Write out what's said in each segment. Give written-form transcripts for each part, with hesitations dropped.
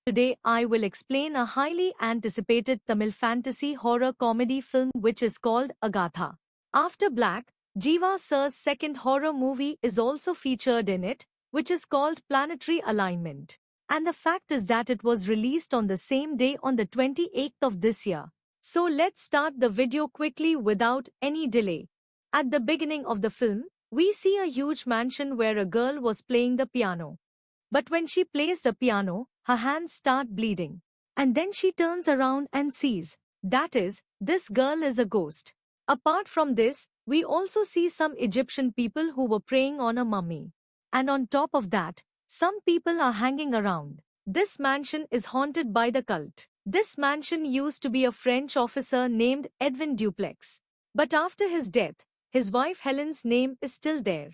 Today I will explain a highly anticipated Tamil fantasy horror comedy film which is called Agatha. After Black, Jiva Sir's second horror movie is also featured in it, which is called Planetary Alignment. And the fact is that it was released on the same day on the 28th of this year. So let's start the video quickly without any delay. At the beginning of the film, we see a huge mansion where a girl was playing the piano. But when she plays the piano, her hands start bleeding. And then she turns around and sees, that is, this girl is a ghost. Apart from this, we also see some Egyptian people who were praying on a mummy. And on top of that, some people are hanging around. This mansion is haunted by the cult. This mansion used to be a French officer named Edwin Duplex. But after his death, his wife Helen's name is still there.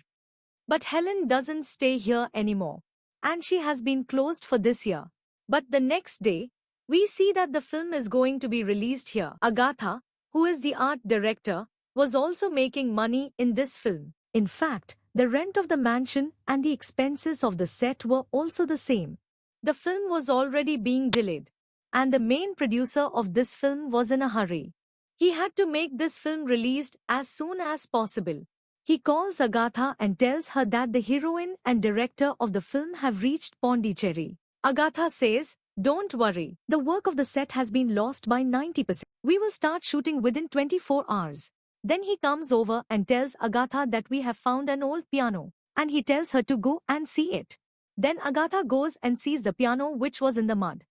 But Helen doesn't stay here anymore. And she has been closed for this year. But the next day, we see that the film is going to be released here. Agatha, who is the art director, was also making money in this film. In fact, the rent of the mansion and the expenses of the set were also the same. The film was already being delayed, and the main producer of this film was in a hurry. He had to make this film released as soon as possible. He calls Agatha and tells her that the heroine and director of the film have reached Pondicherry. Agatha says, "Don't worry, the work of the set has been lost by 90%. We will start shooting within 24 hours. Then he comes over and tells Agatha that we have found an old piano, and he tells her to go and see it. Then Agatha goes and sees the piano which was in the mud.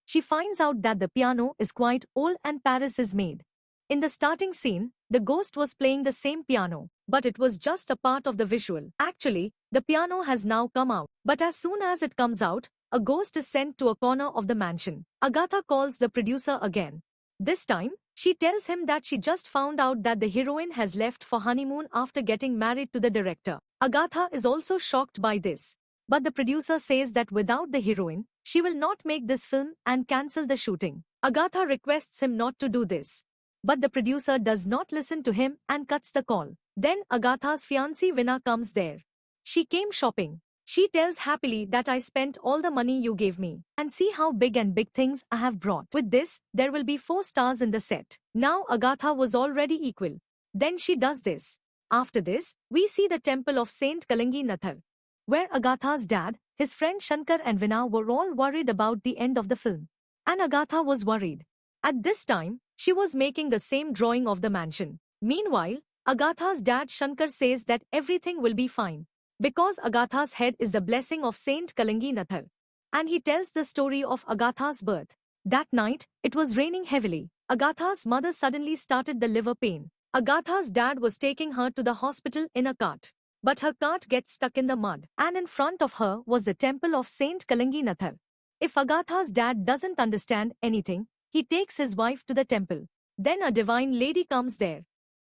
She finds out that the piano is quite old and Paris is made. In the starting scene, the ghost was playing the same piano, but it was just a part of the visual. Actually, the piano has now come out. But as soon as it comes out, a ghost is sent to a corner of the mansion. Agatha calls the producer again. This time, she tells him that she just found out that the heroine has left for honeymoon after getting married to the director. Agatha is also shocked by this. But the producer says that without the heroine, she will not make this film and cancel the shooting. Agatha requests him not to do this. But the producer does not listen to him and cuts the call. Then Agatha's fiancé Vina comes there. She came shopping. She tells happily that I spent all the money you gave me. And see how big things I have brought. With this, there will be 4 stars in the set. Now Agatha was already equal. Then she does this. After this, we see the temple of Saint Kalangi Nathar, where Agatha's dad, his friend Shankar and Vina were all worried about the end of the film. And Agatha was worried. At this time, she was making the same drawing of the mansion. Meanwhile, Agatha's dad Shankar says that everything will be fine, because Agatha's head is the blessing of Saint Kalangi Nathar. And he tells the story of Agatha's birth. That night, it was raining heavily. Agatha's mother suddenly started the liver pain. Agatha's dad was taking her to the hospital in a cart. But her cart gets stuck in the mud, and in front of her was the temple of Saint Kalangi Nathar. If Agatha's dad doesn't understand anything, he takes his wife to the temple. Then a divine lady comes there,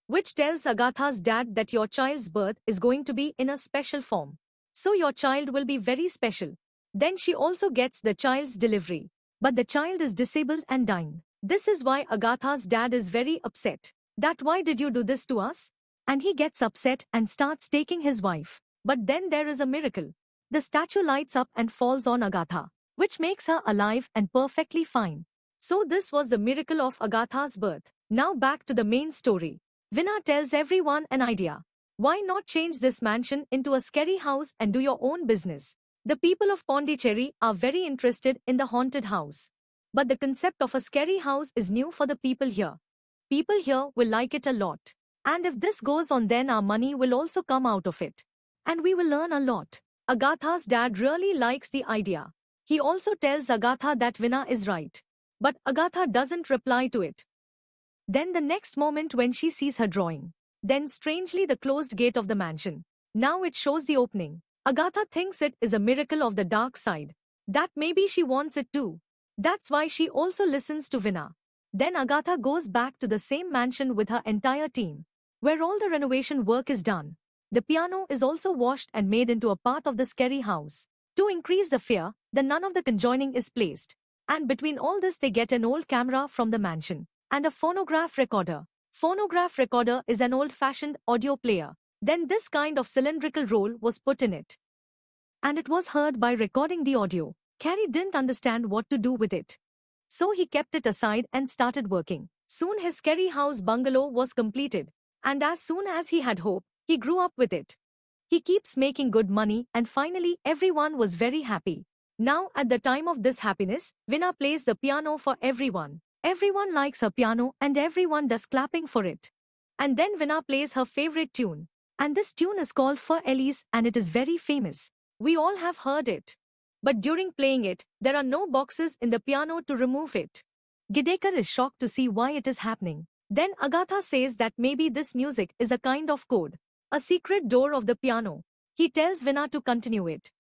which tells Agatha's dad that your child's birth is going to be in a special form. So your child will be very special. Then she also gets the child's delivery. But the child is disabled and dying. This is why Agatha's dad is very upset. That why did you do this to us? And he gets upset and starts taking his wife. But then there is a miracle. The statue lights up and falls on Agatha, which makes her alive and perfectly fine. So this was the miracle of Agatha's birth. Now back to the main story. Vina tells everyone an idea. Why not change this mansion into a scary house and do your own business? The people of Pondicherry are very interested in the haunted house. But the concept of a scary house is new for the people here. People here will like it a lot. And if this goes on, then our money will also come out of it. And we will learn a lot. Agatha's dad really likes the idea. He also tells Agatha that Vina is right. But Agatha doesn't reply to it. Then the next moment when she sees her drawing. Then strangely the closed gate of the mansion. Now it shows the opening. Agatha thinks it is a miracle of the dark side. That maybe she wants it too. That's why she also listens to Vina. Then Agatha goes back to the same mansion with her entire team, where all the renovation work is done. The piano is also washed and made into a part of the scary house. To increase the fear, the nun of the conjuring is placed. And between all this they get an old camera from the mansion. And a phonograph recorder. Phonograph recorder is an old-fashioned audio player. Then this kind of cylindrical roll was put in it. And it was heard by recording the audio. Carrie didn't understand what to do with it. So he kept it aside and started working. Soon his scary house bungalow was completed. And as soon as he had hope, he grew up with it. He keeps making good money and finally everyone was very happy. Now at the time of this happiness, Veena plays the piano for everyone. Everyone likes her piano and everyone does clapping for it. And then Veena plays her favorite tune. And this tune is called For Elise and it is very famous. We all have heard it. But during playing it, there are no boxes in the piano to remove it. Gidekar is shocked to see why it is happening. Then Agatha says that maybe this music is a kind of code, a secret door of the piano. He tells Veena to continue it.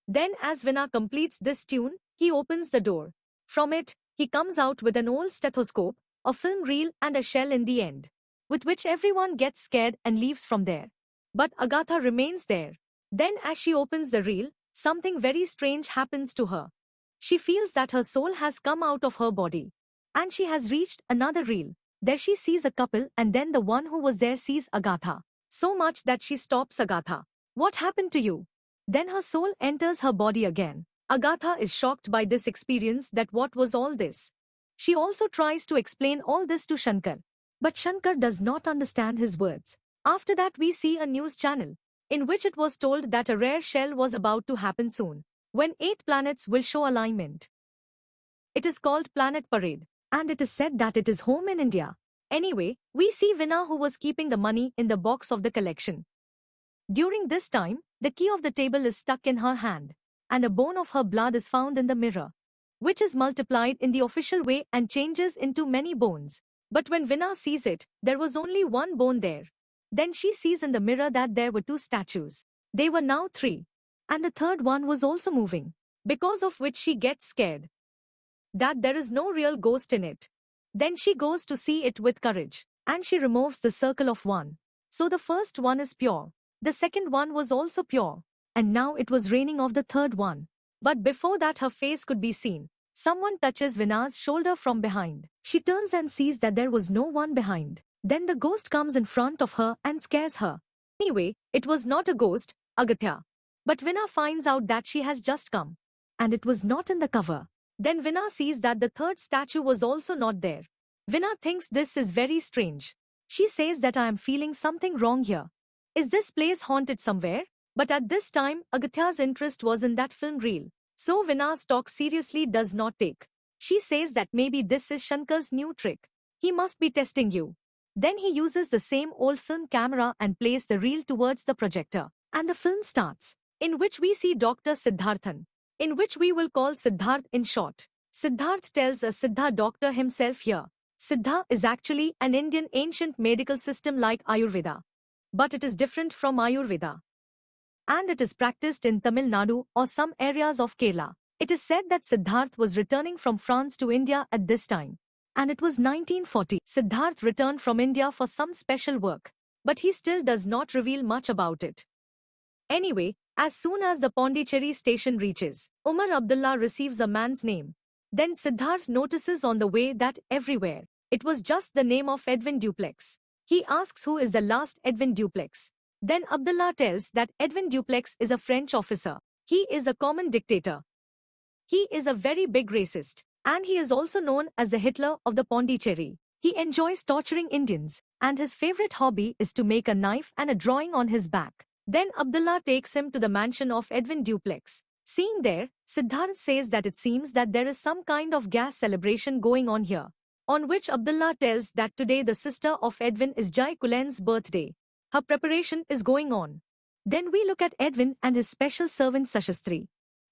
Then as Veena completes this tune, he opens the door. From it, he comes out with an old stethoscope, a film reel and a shell in the end, with which everyone gets scared and leaves from there. But Agatha remains there. Then as she opens the reel, something very strange happens to her. She feels that her soul has come out of her body. And she has reached another reel. There she sees a couple and then the one who was there sees Agatha. So much that she stops Agatha. What happened to you? Then her soul enters her body again. Agatha is shocked by this experience that what was all this. She also tries to explain all this to Shankar. But Shankar does not understand his words. After that we see a news channel, in which it was told that a rare shell was about to happen soon, when 8 planets will show alignment. It is called Planet Parade, and it is said that it is home in India. Anyway, we see Veena who was keeping the money in the box of the collection. During this time, the key of the table is stuck in her hand, and a bone of her blood is found in the mirror, which is multiplied in the official way and changes into many bones. But when Veena sees it, there was only one bone there. Then she sees in the mirror that there were 2 statues. They were now 3. And the third one was also moving, because of which she gets scared. That there is no real ghost in it. Then she goes to see it with courage, and she removes the circle of 1. So the first one is pure. The second one was also pure. And now it was raining of the third one. But before that her face could be seen. Someone touches Veena's shoulder from behind. She turns and sees that there was no one behind. Then the ghost comes in front of her and scares her. Anyway, it was not a ghost, Agatha. But Veena finds out that she has just come. And it was not in the cover. Then Veena sees that the third statue was also not there. Veena thinks this is very strange. She says that I am feeling something wrong here. Is this place haunted somewhere? But at this time, Agatha's interest was in that film reel. So Veena's talk seriously does not take. She says that maybe this is Shankar's new trick. He must be testing you. Then he uses the same old film camera and plays the reel towards the projector. And the film starts, in which we see Dr. Siddharthan, in which we will call Siddharth in short. Siddharth tells us Siddha doctor himself here. Siddha is actually an Indian ancient medical system like Ayurveda. But it is different from Ayurveda. And it is practiced in Tamil Nadu or some areas of Kerala. It is said that Siddharth was returning from France to India at this time. And it was 1940. Siddharth returned from India for some special work. But he still does not reveal much about it. Anyway, as soon as the Pondicherry station reaches, Umar Abdullah receives a man's name. Then Siddharth notices on the way that everywhere, it was just the name of Edwin Duplex. He asks who is the last Edwin Duplex. Then Abdullah tells that Edwin Duplex is a French officer. He is a common dictator. He is a very big racist. And he is also known as the Hitler of the Pondicherry. He enjoys torturing Indians, and his favorite hobby is to make a knife and a drawing on his back. Then Abdullah takes him to the mansion of Edwin Duplex. Seeing there, Siddharth says that it seems that there is some kind of gas celebration going on here. On which Abdullah tells that today the sister of Edwin is Jai Kulen's birthday. Her preparation is going on. Then we look at Edwin and his special servant Sashastri.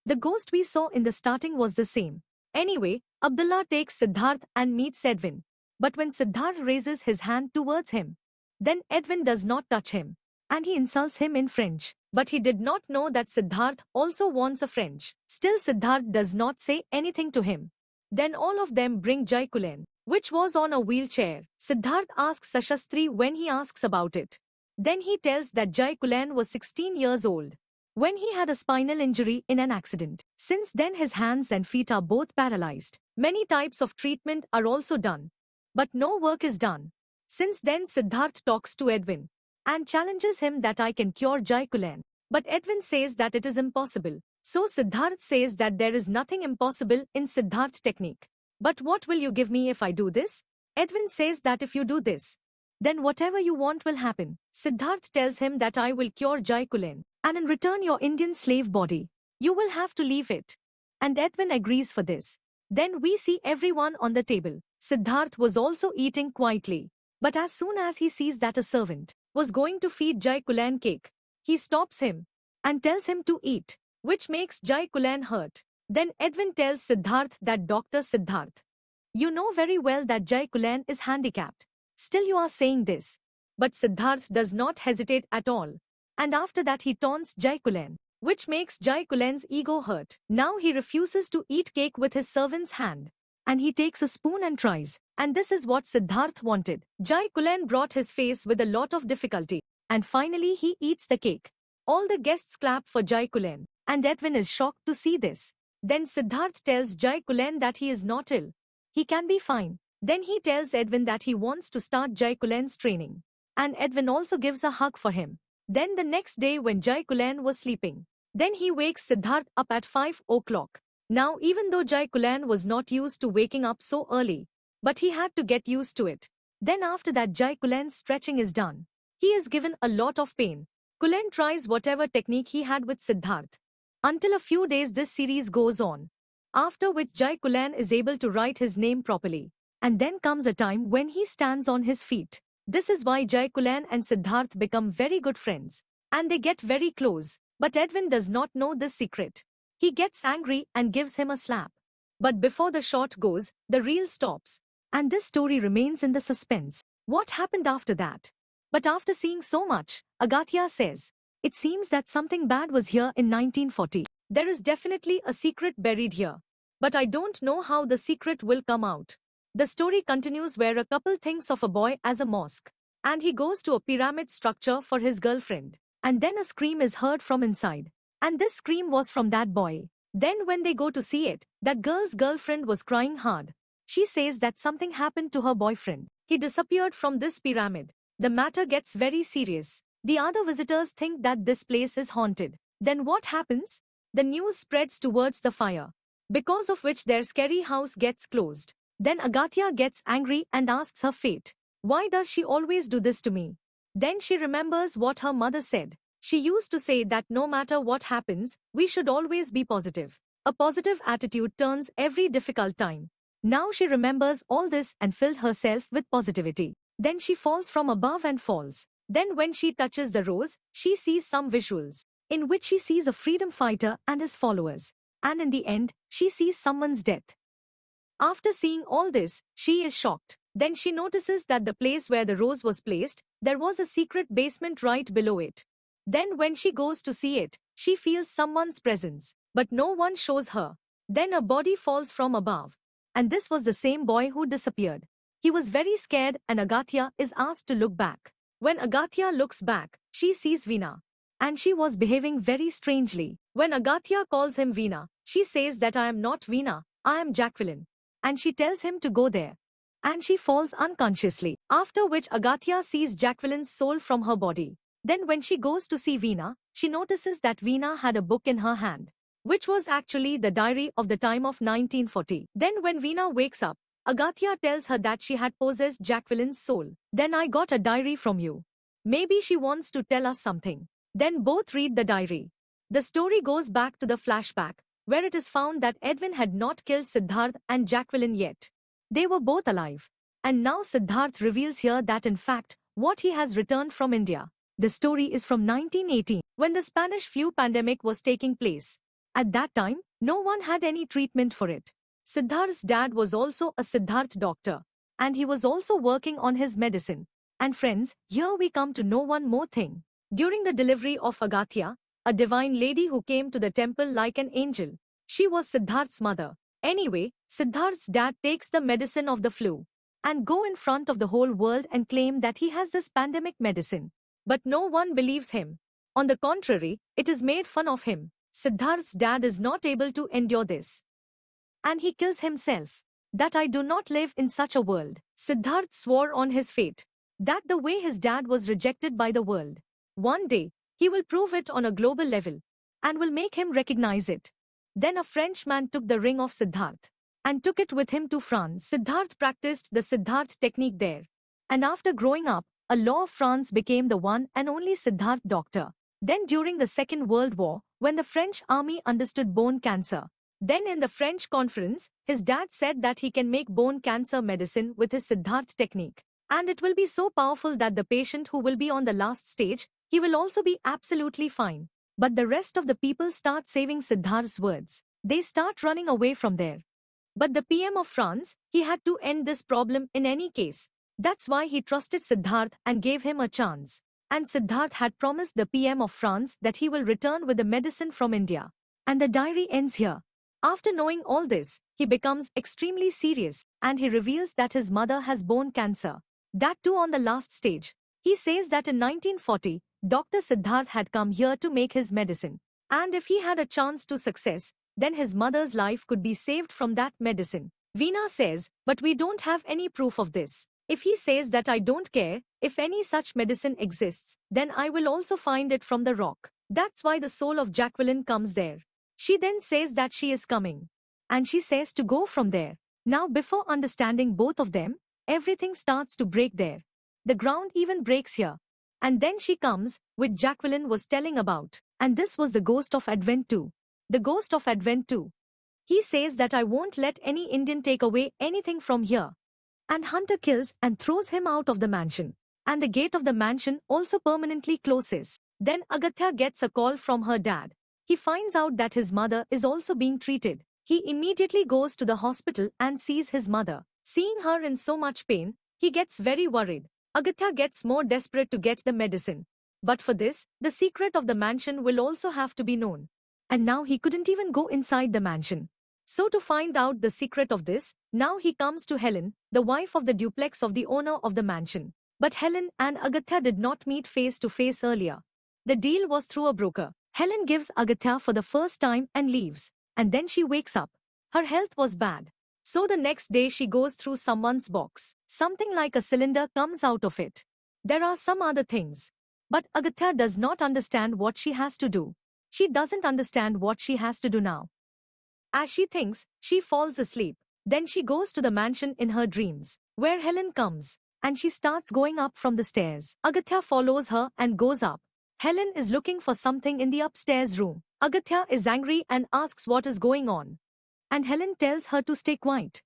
The ghost we saw in the starting was the same. Anyway, Abdullah takes Siddharth and meets Edwin. But when Siddharth raises his hand towards him, then Edwin does not touch him. And he insults him in French. But he did not know that Siddharth also wants a French. Still Siddharth does not say anything to him. Then all of them bring Jai Kulen, which was on a wheelchair. Siddharth asks Sashastri when he asks about it. Then he tells that Jai Kulen was 16 years old when he had a spinal injury in an accident. Since then his hands and feet are both paralyzed. Many types of treatment are also done. But no work is done. Since then Siddharth talks to Edwin and challenges him that I can cure Jai Kulen. But Edwin says that it is impossible. So Siddharth says that there is nothing impossible in Siddharth's technique. But what will you give me if I do this? Edwin says that if you do this, then whatever you want will happen. Siddharth tells him that I will cure Jai Kulen, and in return your Indian slave body. You will have to leave it. And Edwin agrees for this. Then we see everyone on the table. Siddharth was also eating quietly. But as soon as he sees that a servant was going to feed Jai Kulen cake, he stops him and tells him to eat, which makes Jai Kulen hurt. Then Edwin tells Siddharth that Dr. Siddharth, you know very well that Jai Kulen is handicapped. Still you are saying this. But Siddharth does not hesitate at all. And after that he taunts Jai Kulen, which makes Jai Kulen's ego hurt. Now he refuses to eat cake with his servant's hand. And he takes a spoon and tries. And this is what Siddharth wanted. Jai Kulen brought his face with a lot of difficulty. And finally he eats the cake. All the guests clap for Jai Kulen. And Edwin is shocked to see this. Then Siddharth tells Jai Kulen that he is not ill. He can be fine. Then he tells Edwin that he wants to start Jai Kulen's training. And Edwin also gives a hug for him. Then the next day when Jai Kulen was sleeping, then he wakes Siddharth up at 5 o'clock. Now even though Jai Kulen was not used to waking up so early, but he had to get used to it. Then after that Jai Kulen's stretching is done. He is given a lot of pain. Kulen tries whatever technique he had with Siddharth. Until a few days this series goes on. After which Jai Kulen is able to write his name properly. And then comes a time when he stands on his feet. This is why Jai Kulen and Siddharth become very good friends. And they get very close. But Edwin does not know this secret. He gets angry and gives him a slap. But before the shot goes, the reel stops. And this story remains in the suspense. What happened after that? But after seeing so much, Agatha says, it seems that something bad was here in 1940. There is definitely a secret buried here. But I don't know how the secret will come out. The story continues where a couple thinks of a boy as a mosque. And he goes to a pyramid structure for his girlfriend. And then a scream is heard from inside. And this scream was from that boy. Then when they go to see it, that girl's girlfriend was crying hard. She says that something happened to her boyfriend. He disappeared from this pyramid. The matter gets very serious. The other visitors think that this place is haunted. Then what happens? The news spreads towards the fire, because of which their scary house gets closed. Then Agatha gets angry and asks her fate, why does she always do this to me? Then she remembers what her mother said. She used to say that no matter what happens, we should always be positive. A positive attitude turns every difficult time. Now she remembers all this and filled herself with positivity. Then she falls from above and falls. Then when she touches the rose, she sees some visuals, in which she sees a freedom fighter and his followers. And in the end, she sees someone's death. After seeing all this, she is shocked. Then she notices that the place where the rose was placed, there was a secret basement right below it. Then when she goes to see it, she feels someone's presence, but no one shows her. Then a body falls from above. And this was the same boy who disappeared. He was very scared and Agatha is asked to look back. When Agatha looks back, she sees Veena. And she was behaving very strangely. When Agatha calls him Veena, she says that I am not Veena, I am Jacqueline. And she tells him to go there. And she falls unconsciously. After which Agatha sees Jacqueline's soul from her body. Then when she goes to see Veena, she notices that Veena had a book in her hand, which was actually the diary of the time of 1940. Then when Veena wakes up, Agatha tells her that she had possessed Jacqueline's soul. Then I got a diary from you. Maybe she wants to tell us something. Then both read the diary. The story goes back to the flashback, where it is found that Edwin had not killed Siddharth and Jacqueline yet. They were both alive. And now Siddharth reveals here that in fact, what he has returned from India. The story is from 1918, when the Spanish flu pandemic was taking place. At that time, no one had any treatment for it. Siddharth's dad was also a Siddharth doctor, and he was also working on his medicine. And friends, here we come to know one more thing. During the delivery of Agatha, a divine lady who came to the temple like an angel, she was Siddharth's mother. Anyway, Siddharth's dad takes the medicine of the flu and go in front of the whole world and claim that he has this pandemic medicine. But no one believes him. On the contrary, it is made fun of him. Siddharth's dad is not able to endure this. And he kills himself. That I do not live in such a world. Siddharth swore on his fate that the way his dad was rejected by the world, one day, he will prove it on a global level. and will make him recognize it. Then a Frenchman took the ring of Siddharth and took it with him to France. Siddharth practiced the Siddharth technique there. And after growing up, a law of France became the one and only Siddharth doctor. Then during the Second World War, when the French army understood bone cancer, then in the French conference, his dad said that he can make bone cancer medicine with his Siddharth technique. And it will be so powerful that the patient who will be on the last stage, he will also be absolutely fine. But the rest of the people start saving Siddharth's words. They start running away from there. But the PM of France, he had to end this problem in any case. That's why he trusted Siddharth and gave him a chance. And Siddharth had promised the PM of France that he will return with the medicine from India. And the diary ends here. After knowing all this, he becomes extremely serious and he reveals that his mother has bone cancer. That too on the last stage. He says that in 1940, Dr. Siddharth had come here to make his medicine. And if he had a chance to success, then his mother's life could be saved from that medicine. Veena says, but we don't have any proof of this. If he says that I don't care, if any such medicine exists, then I will also find it from the rock. That's why the soul of Jacqueline comes there. She then says that she is coming. And she says to go from there. Now before understanding both of them, everything starts to break there. The ground even breaks here. And then she comes, which Jacqueline was telling about. And this was the ghost of Advent 2. The ghost of Advent 2. He says that I won't let any Indian take away anything from here. And Hunter kills and throws him out of the mansion. And the gate of the mansion also permanently closes. Then Agatha gets a call from her dad. He finds out that his mother is also being treated. He immediately goes to the hospital and sees his mother. Seeing her in so much pain, he gets very worried. Agatha gets more desperate to get the medicine. But for this, the secret of the mansion will also have to be known. And now he couldn't even go inside the mansion. So to find out the secret of this, now he comes to Helen, the wife of the duplex of the owner of the mansion. But Helen and Agatha did not meet face to face earlier. The deal was through a broker. Helen gives Agatha for the first time and leaves. And then she wakes up. Her health was bad. So the next day she goes through someone's box. Something like a cylinder comes out of it. There are some other things. But Agatha does not understand what she has to do. She doesn't understand what she has to do now. As she thinks, she falls asleep. Then she goes to the mansion in her dreams, where Helen comes, and she starts going up from the stairs. Agatha follows her and goes up. Helen is looking for something in the upstairs room. Agatha is angry and asks what is going on. And Helen tells her to stay quiet.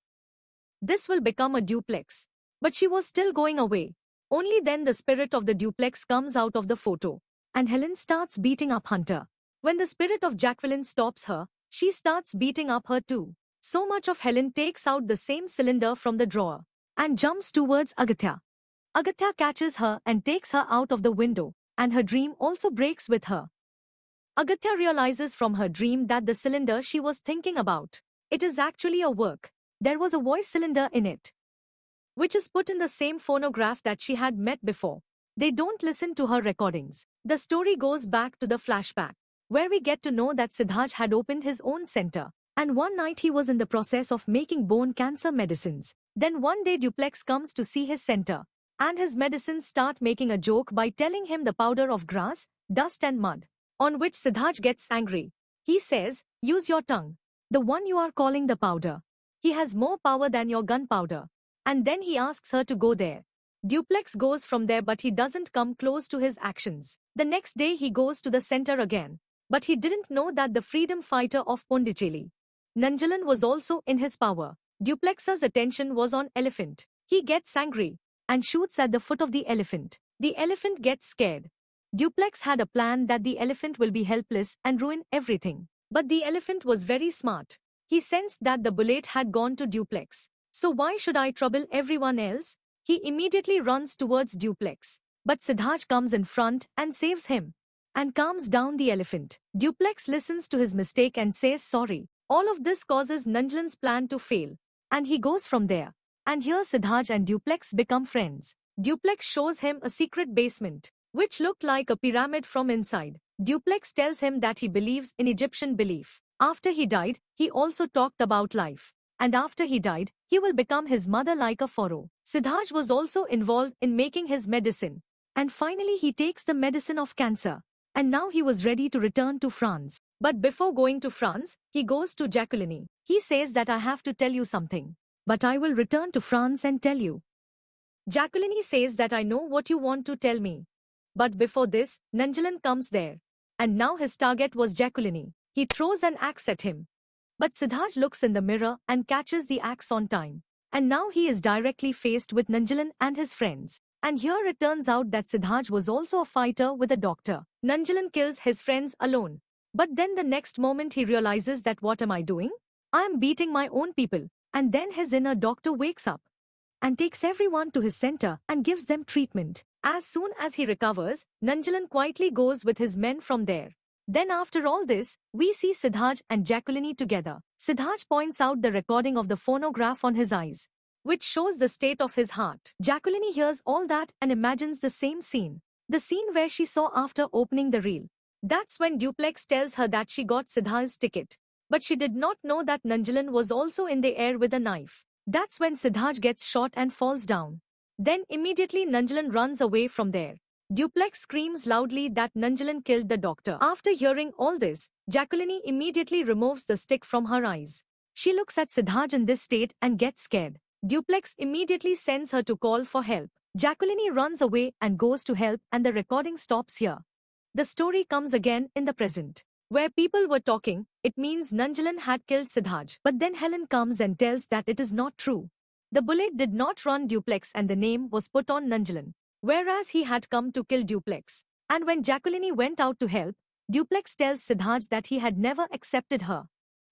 This will become a duplex. But she was still going away. Only then the spirit of the duplex comes out of the photo. And Helen starts beating up Hunter. When the spirit of Jacqueline stops her, she starts beating up her too. So much of Helen takes out the same cylinder from the drawer and jumps towards Agatha. Agatha catches her and takes her out of the window, and her dream also breaks with her. Agatha realizes from her dream that the cylinder she was thinking about, it is actually a work. There was a voice cylinder in it, which is put in the same phonograph that she had met before. They don't listen to her recordings. The story goes back to the flashback, where we get to know that Siddharth had opened his own center. And one night he was in the process of making bone cancer medicines. Then one day Duplex comes to see his center. And his medicines start making a joke by telling him the powder of grass, dust and mud. On which Siddharth gets angry. He says, use your tongue. The one you are calling the powder. He has more power than your gunpowder. And then he asks her to go there. Duplex goes from there but he doesn't come close to his actions. The next day he goes to the center again. But he didn't know that the freedom fighter of Pondicherry, Nanjalan, was also in his power. Duplex's attention was on elephant. He gets angry and shoots at the foot of the elephant. The elephant gets scared. Duplex had a plan that the elephant will be helpless and ruin everything. But the elephant was very smart. He sensed that the bullet had gone to Duplex. So why should I trouble everyone else? He immediately runs towards Duplex. But Siddharth comes in front and saves him and calms down the elephant. Duplex listens to his mistake and says sorry. All of this causes Nanjalan's plan to fail. And he goes from there. And here Siddharth and Duplex become friends. Duplex shows him a secret basement, which looked like a pyramid from inside. Duplex tells him that he believes in Egyptian belief. After he died, he also talked about life. And after he died, he will become his mother like a pharaoh. Siddharth was also involved in making his medicine. And finally he takes the medicine of cancer. and now he was ready to return to France. But before going to France, he goes to Jacqueline. He says that I have to tell you something. But I will return to France and tell you. Jacqueline says that I know what you want to tell me. But before this, Nanjalan comes there. And now his target was Jacqueline. He throws an axe at him. But Siddharth looks in the mirror and catches the axe on time. And now he is directly faced with Nanjalan and his friends. And here it turns out that Siddharth was also a fighter with a doctor. Nanjalan kills his friends alone. But then the next moment he realizes that what am I doing? I am beating my own people. And then his inner doctor wakes up and takes everyone to his center and gives them treatment. As soon as he recovers, Nanjalan quietly goes with his men from there. Then after all this, we see Siddharth and Jacqueline together. Siddharth points out the recording of the phonograph on his eyes, which shows the state of his heart. Jacqueline hears all that and imagines the same scene. The scene where she saw after opening the reel. That's when Duplex tells her that she got Siddharth's ticket. But she did not know that Nanjalan was also in the air with a knife. That's when Siddharth gets shot and falls down. Then immediately Nanjalan runs away from there. Duplex screams loudly that Nanjalan killed the doctor. After hearing all this, Jacqueline immediately removes the stick from her eyes. She looks at Siddharth in this state and gets scared. Duplex immediately sends her to call for help. Jacqueline runs away and goes to help, and the recording stops here. The story comes again in the present. Where people were talking, it means Nanjalan had killed Siddharth. But then Helen comes and tells that it is not true. The bullet did not run Duplex and the name was put on Nanjalan, whereas he had come to kill Duplex. And when Jacqueline went out to help, Duplex tells Siddharth that he had never accepted her.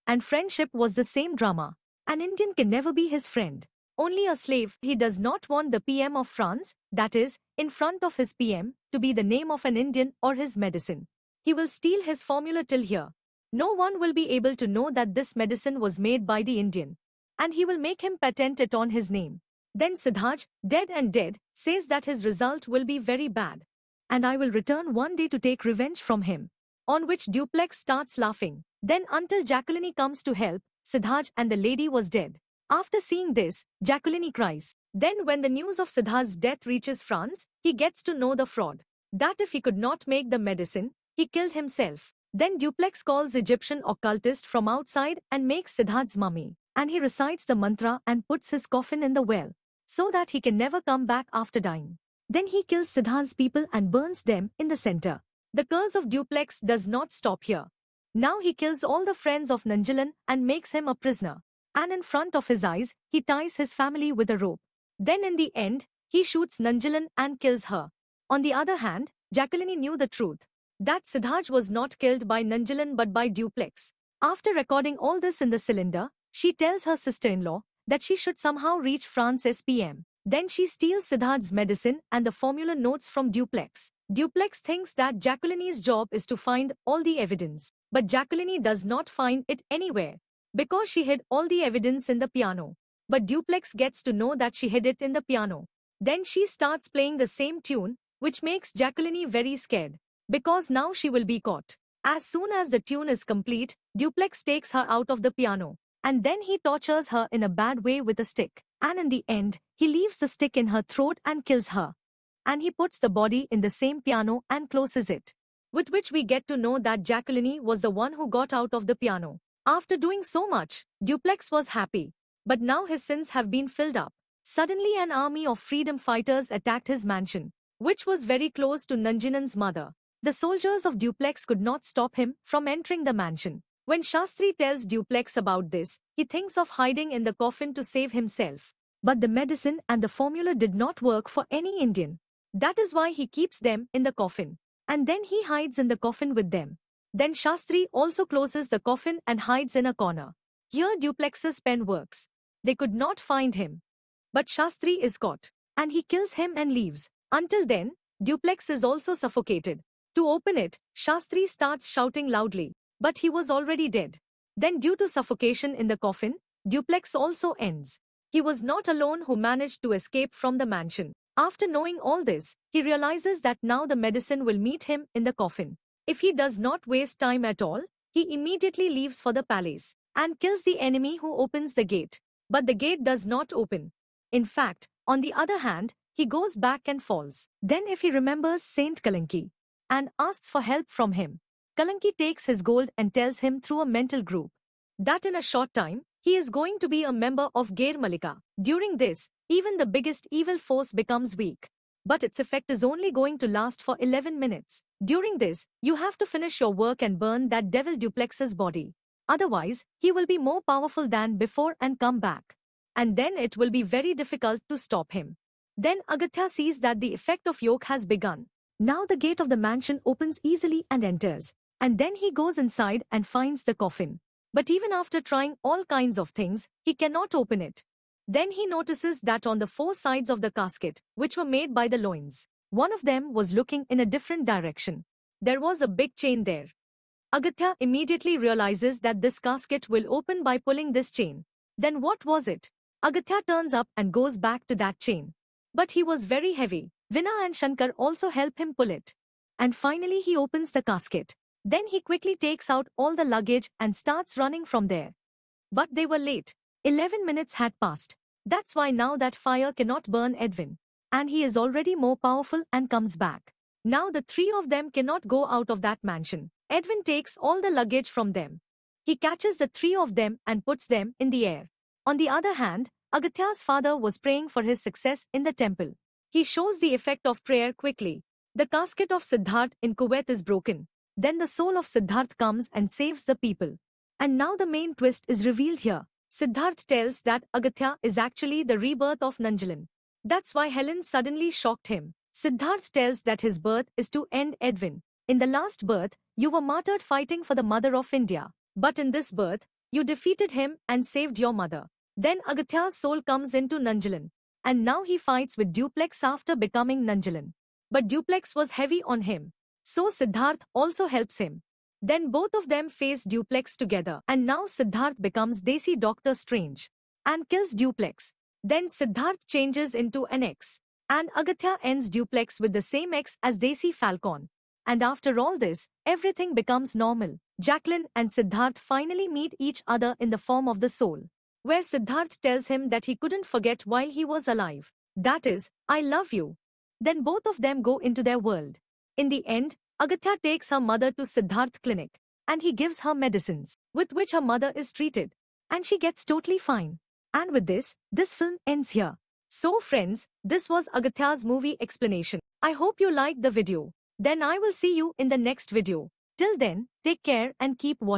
And friendship was the same drama. An Indian can never be his friend. Only a slave. He does not want the PM of France, that is, in front of his PM, to be the name of an Indian or his medicine. He will steal his formula till here. No one will be able to know that this medicine was made by the Indian. And he will make him patent it on his name. Then Siddharth, dead and dead, says that his result will be very bad. And I will return one day to take revenge from him. On which Duplex starts laughing. Then until Jacqueline comes to help, Siddharth and the lady was dead. After seeing this, Jacqueline cries. Then when the news of Siddharth's death reaches France, he gets to know the fraud. That if he could not make the medicine, he killed himself. Then Duplex calls Egyptian occultist from outside and makes Siddharth's mummy. And he recites the mantra and puts his coffin in the well, so that he can never come back after dying. Then he kills Siddharth's people and burns them in the center. The curse of Duplex does not stop here. Now he kills all the friends of Nanjalan and makes him a prisoner. And in front of his eyes, he ties his family with a rope. Then in the end, he shoots Nanjalan and kills her. On the other hand, Jacqueline knew the truth, that Siddharth was not killed by Nanjalan but by Duplex. After recording all this in the cylinder, she tells her sister-in-law that she should somehow reach France as PM. Then she steals Siddharth's medicine and the formula notes from Duplex. Duplex thinks that Jacqueline's job is to find all the evidence. But Jacqueline does not find it anywhere, because she hid all the evidence in the piano. But Duplex gets to know that she hid it in the piano. Then she starts playing the same tune, which makes Jacqueline very scared, because now she will be caught. As soon as the tune is complete, Duplex takes her out of the piano. And then he tortures her in a bad way with a stick. And in the end, he leaves the stick in her throat and kills her. And he puts the body in the same piano and closes it. With which we get to know that Jacqueline was the one who got out of the piano. After doing so much, Duplex was happy. But now his sins have been filled up. Suddenly an army of freedom fighters attacked his mansion, which was very close to Nanjalan's mother. The soldiers of Duplex could not stop him from entering the mansion. When Shastri tells Duplex about this, he thinks of hiding in the coffin to save himself. But the medicine and the formula did not work for any Indian. That is why he keeps them in the coffin. And then he hides in the coffin with them. Then Shastri also closes the coffin and hides in a corner. Here Duplex's pen works. They could not find him. But Shastri is caught. And he kills him and leaves. Until then, Duplex is also suffocated. To open it, Shastri starts shouting loudly. But he was already dead. Then due to suffocation in the coffin, Duplex also ends. He was not alone who managed to escape from the mansion. After knowing all this, he realizes that now the medicine will meet him in the coffin. If he does not waste time at all, he immediately leaves for the palace and kills the enemy who opens the gate. But the gate does not open. In fact, on the other hand, he goes back and falls. Then if he remembers Saint Kalanki, and asks for help from him. Kalanki takes his gold and tells him through a mental group that in a short time, he is going to be a member of Gair Malika. During this, even the biggest evil force becomes weak. But its effect is only going to last for 11 minutes. During this, you have to finish your work and burn that devil Duplex's body. Otherwise, he will be more powerful than before and come back. And then it will be very difficult to stop him. Then Agatha sees that the effect of yoke has begun. Now the gate of the mansion opens easily and enters. And then he goes inside and finds the coffin. But even after trying all kinds of things, he cannot open it. Then he notices that on the four sides of the casket, which were made by the loins, one of them was looking in a different direction. There was a big chain there. Agatha immediately realizes that this casket will open by pulling this chain. Then what was it? Agatha turns up and goes back to that chain. But he was very heavy. Veena and Shankar also help him pull it. And finally he opens the casket. Then he quickly takes out all the luggage and starts running from there. But they were late. 11 minutes had passed. That's why now that fire cannot burn Edwin. And he is already more powerful and comes back. Now the three of them cannot go out of that mansion. Edwin takes all the luggage from them. He catches the three of them and puts them in the air. On the other hand, Agatha's father was praying for his success in the temple. He shows the effect of prayer quickly. The casket of Siddharth in Kuwait is broken. Then the soul of Siddharth comes and saves the people. And now the main twist is revealed here. Siddharth tells that Agatha is actually the rebirth of Nanjalan. That's why Helen suddenly shocked him. Siddharth tells that his birth is to end Edwin. In the last birth, you were martyred fighting for the mother of India. But in this birth, you defeated him and saved your mother. Then Agatha's soul comes into Nanjalan. And now he fights with Duplex after becoming Nanjalan. But Duplex was heavy on him. So Siddharth also helps him. Then both of them face Duplex together. And now Siddharth becomes Desi Doctor Strange. And kills Duplex. Then Siddharth changes into an X. And Agatha ends Duplex with the same X as Desi Falcon. And after all this, everything becomes normal. Jacqueline and Siddharth finally meet each other in the form of the soul. Where Siddharth tells him that he couldn't forget while he was alive. That is, I love you. Then both of them go into their world. In the end, Agatha takes her mother to Siddharth clinic. And he gives her medicines, with which her mother is treated. And she gets totally fine. And with this film ends here. So friends, this was Agatha's movie explanation. I hope you liked the video. Then I will see you in the next video. Till then, take care and keep watching.